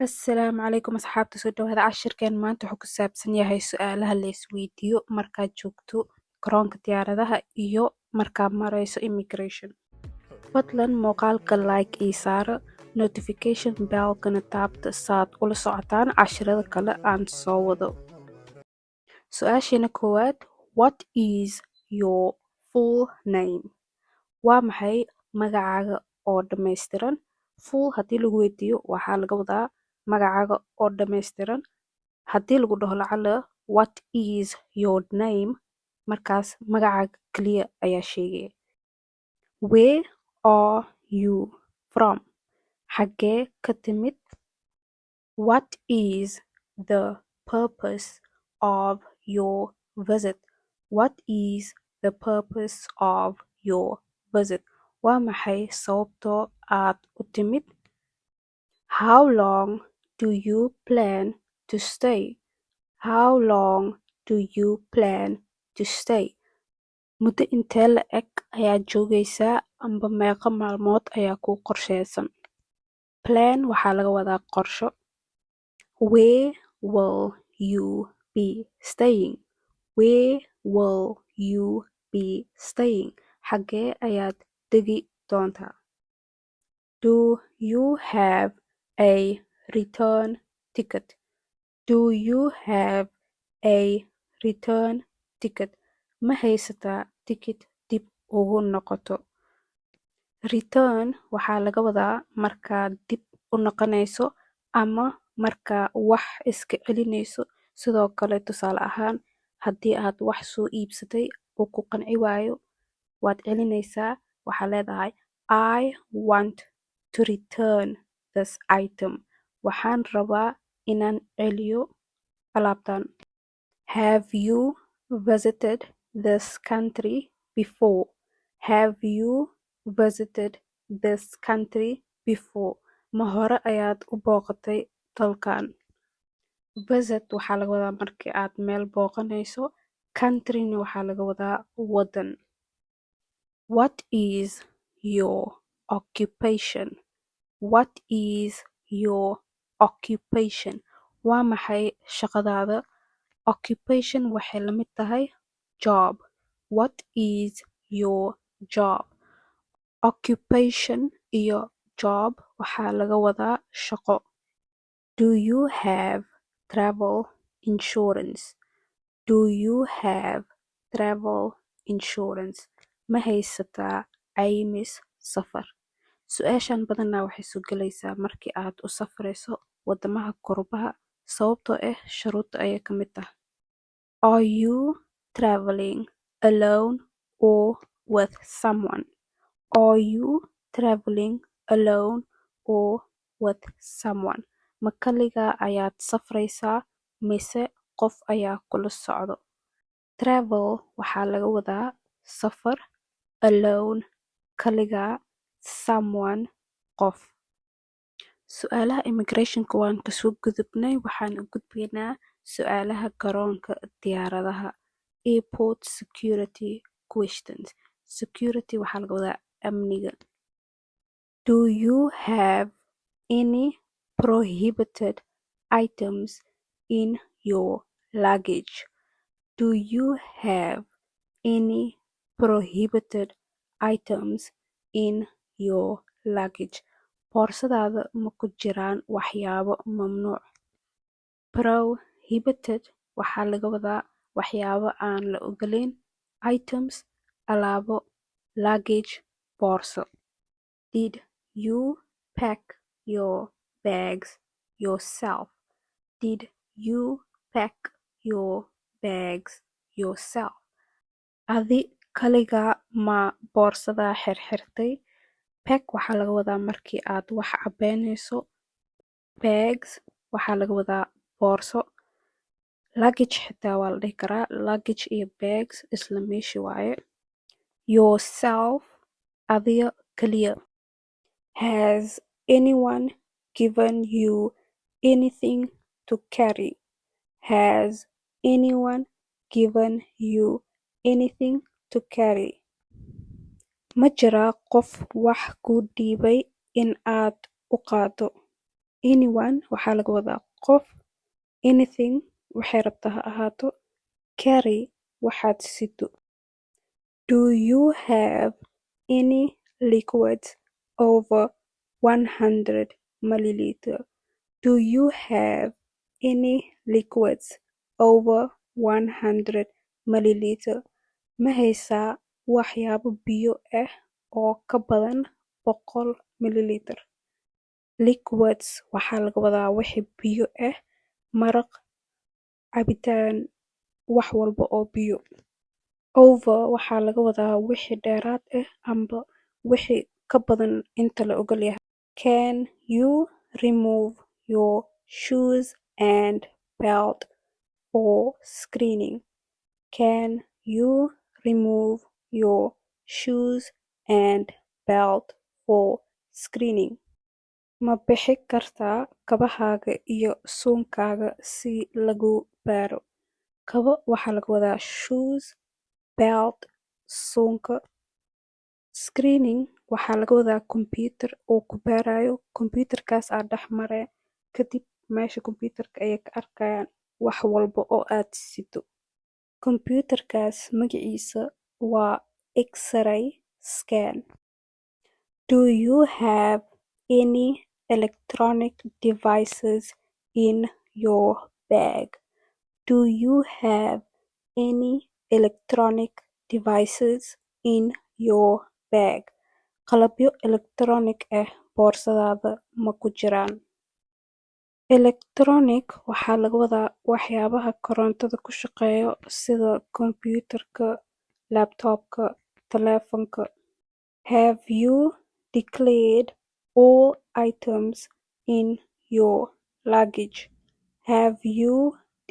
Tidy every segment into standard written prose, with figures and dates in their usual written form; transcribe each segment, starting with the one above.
Asalaamu calaykum asxaabta soo dhawaada cashirkeen maanta wuxuu ku saabsan yahay su-aalaha la isweydiiyo markaad joogto garoonka diyaaradaha iyo markaad marayso immigration. Fadlan muuqaalka like ii saara, notification bell-kana taabta saad ula socotaan cashirada kale aan soo wado. Su-aasheena koowaad, what is your full name? Waa maxay magacaaga oo dhammaystiran? Full haddii lagu weydiiyo waxaa laga wadaa magacaaga oo dhammaystiran. Haddii lagu dhaho lacala what is your name, markaas magacaaga kaliya ayaa sheegaya. Where are you from? Xagee ka timid? What is the purpose of your visit? What is the purpose of your visit? Waa maxay sababtoo aad u timid? How long do you plan to stay? How long do you plan to stay? Muddo intee la eg ayaad joogaysaa amba meeqa maalmood ayaa kuu qorsheysan? Plan waxaa laga wadaa qorsho. Where will you be staying? Where will you be staying? Xagee ayaad degi doontaa? Do you have a return ticket? Do you have a return ticket? Ma haysataa tikid dib ugu noqoto? Return waxaa laga wadaa markaad dib u noqonayso ama markaa wax iska celinayso. Sidoo kale tusaale ahaan haddii aad wax soo iibsatay oo ku qanci waayo waad celinaysaa. Waxaa leedahay I want to return this item. Waxaan rabaa inaan celiyo alaabtan. Have you visited this country before? Have you visited this country before? Ma hore ayaad u booqatay dalkan? Visit waxaa laga wadaa markii aad meel booqanayso. Country-na waxaa laga wadaa waddan. What is your occupation? What is your occupation? Waa maxay shaqadaada? Occupation waxay la mid tahay job. What is your job? Occupation iyo job waxaa laga wadaa shaqo. Do you have travel insurance? Do you have travel insurance? Ma haysataa caymis safar? Su-aashan badanaa waxay soo galaysaa markii aad u safrayso wadamaha qurbaha sababtoo ah shuruudda ayay ka mid tahay. Are you traveling alone or with someone? Are you traveling alone or with someone? Ma kaligaa ayaad safraysaa mise qof ayaa kula socdo? Travel waxaa laga wadaa safar, alone kaligaa, someone qof. Su-aalaha immigrationka waan kasoo gudubnay. Waxaan u gudbaynaa su-aalaha garoonka diyaaradaha. Airport security questions. Security waxaa laga wadaa amniga. Do you have any prohibited items in your luggage? Do you have any prohibited items in your luggage? Boorsadaada ma ku jiraan waxyaabo mamnuuc? Prohibited waxaa laga wadaa waxyaabo aan la ogolayn. Items alaabo, luggage boorso. Did you pack your bags yourself? Did you pack your bags yourself? Adi kaligaa ma boorsadaa xirxirtay? Pack waxaa laga wadaa markii aad wax cabeynayso. Bags waxaa laga wadaa boorso. Luggage xitaa waa la dhihi karaa. Luggage iyo bags isla meeshi waaye. Yourself adiga kaliya. Has anyone given you anything to carry? Has anyone given you anything to carry? Ma jiraa qof wax kuu dhiibay in aad u qaado? anyone waxaa laga wadaa qof, anything waxay rabtaa ha ahaato, carry waxaad sido. Do you have any liquids over 100 milliliter? Do you have any liquids over 100 milliliter? Ma haysaa waxyaabo biyo ah oo ka badan 100 milliliter? Liquids waxaa laga wadaa wixii biyo ah, maraq, cabitaan, wax walba oo biyo. Over waxaa laga wadaa wixii dheeraad ah amba wixii ka badan inta la ogol yahay. Can you remove your shoes and belt for screening? Can you remove your shoes and belt for screening? Ma bixi kartaa kabahaaga iyo suunkaaga si lagu baaro? Kabo waxaa laga wadaa shoes, belt suunka. Screening waxaa laga wadaa computer uu ku baarayo, computerkaas aad dhex mare, kadib meesha computerka ayay ka arkayaan wax walba oo aad sido. Computerkaas magaciisa waa X-ray scan. Do you have any electronic devices in your bag? Do you have any electronic devices in your bag? Qalabyo electronic ah boorsadaada ma ku jiraan? Electronic waxaa laga wadaa waxyaabaha korontada ku shaqeeyo sida computerka, laptopka, telefonka. Have you declared all items in your luggage? Have you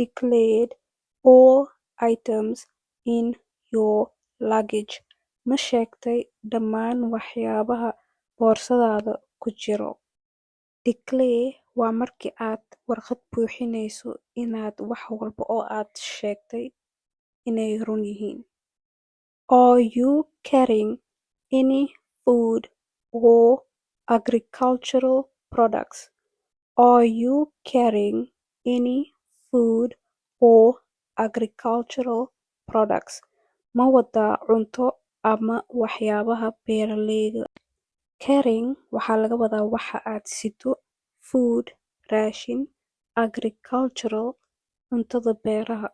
declared all items in your luggage? Ma sheegtay dhammaan waxyaabaha boorsadaada ku jiro? Declare waa markii aad warqad buuxinayso inaad wax walba oo aad sheegtay inay run yihiin. Are you carrying any food or agricultural products? Are you carrying any food or agricultural products? Ma wadaa cunto ama waxyaabaha beeraleyda? Carrying waxaa laga wadaa waxa aad sido, food raashin, agricultural cuntada beeraha,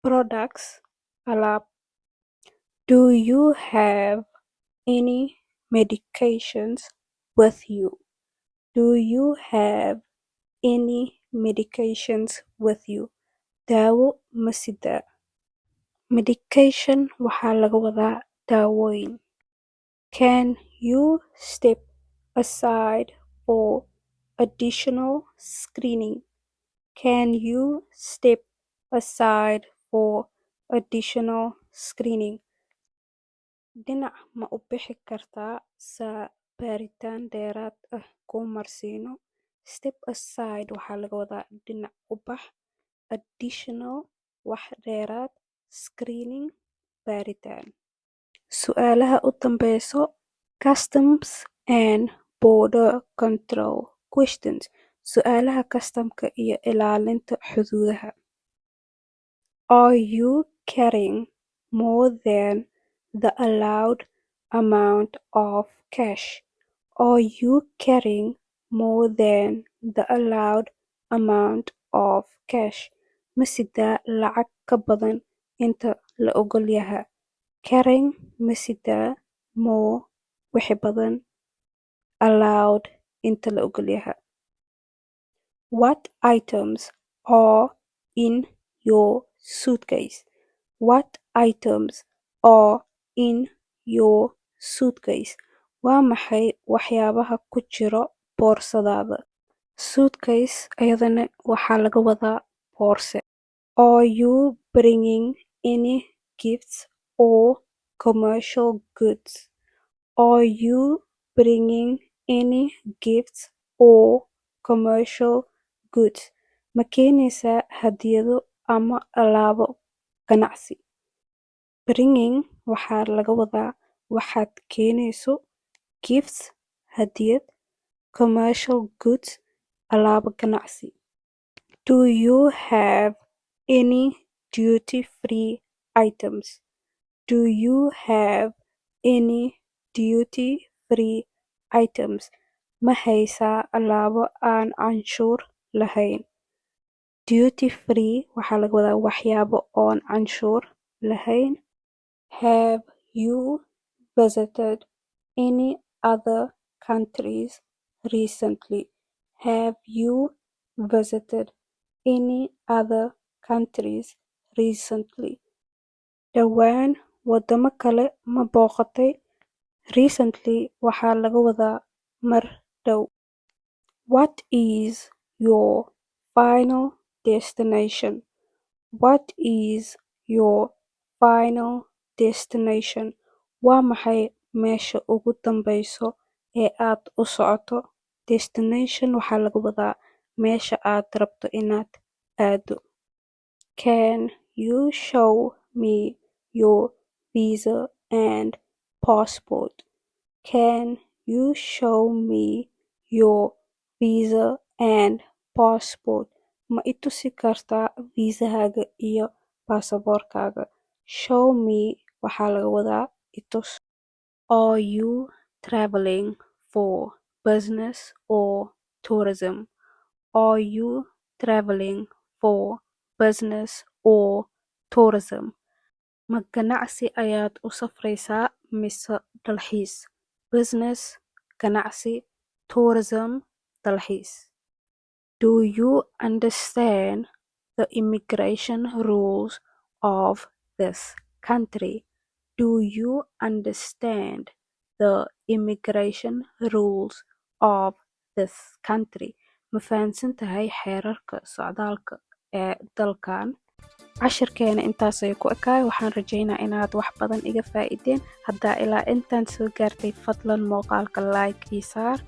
products alaab. Do you have any medications with you? Do you have any medications with you? Daawo ma sidaa? Medication waxaa laga wadaa daawooyin. Can you step aside for additional screening? Can you step aside for additional screening? Dhinac ma u bixi kartaa saa baaritaan dheeraad ah kuu marsiino? Step aside waxaa laga wadaa dhinac u bax, additional wax dheeraad, screening baaritaan. Su'aalaha u dambeyso customs and border control questions. Su'aalaha kastamka iyo ilaalinta xuduudaha. Are you carrying more than the allowed amount of cash? Are you carrying more than the allowed amount of cash? Ma sidaa lacag ka badan inta la ogol yahay? Carrying ma sidaa more wixii badan, allowed inta la ogol yahay. What items are in your suitcase? What items are in your suitcase? Waa maxay waxyaabaha ku jiro boorsadaada? Suitcase ayadana waxaa laga wadaa boorse. Are you bringing any gifts or commercial goods? Are you bringing any gifts or commercial goods? Ma keenaysaa hadiyado ama alaabo ganacsi? Bringing waxaa laga wadaa waxaad keenayso, gifts hadiyad, commercial goods alaabo ganacsi. Do you have any duty-free items? Do you have any duty-free items? Ma haysaa alaabo aan canshuur lahayn? Duty free waxaa laga wadaa waxyaabo oon canshuur lahayn. Have you visited any other countries recently? Have you visited any other countries recently? Dhowaan wadamo kale ma booqatay? Recently waxaa laga wadaa mar dhow. What is your final destination? What is your final destination? Waa maxay meesha ugu dambeyso ee aad u socoto? Destination waxaa laga wadaa meesha aad rabto inaad aado. Can you show me your visa and passport? Can you show me your visa and passport? Ma i tusi kartaa viisahaaga iyo baasaboorkaaga? Show me waxaa laga wadaa i tus. Are you traveling for business or tourism? Are you traveling for business or tourism? Ma ganacsi ayaad u safraysaa mise dalxiis? Business, ganacsi, tourism, dalxiis. Do you understand the immigration rules of this country? Do you understand the immigration rules of this country? Ma fahansan tahay xeerarka socdaalka ee dalkan? Cashirkeena intaas ayuu ku ekaay. Waxaan rajeynaa inaad wax badan iga faa'iideen. Haddaa ilaa intaan soo gaartay fadlan muuqaalka like ii saar.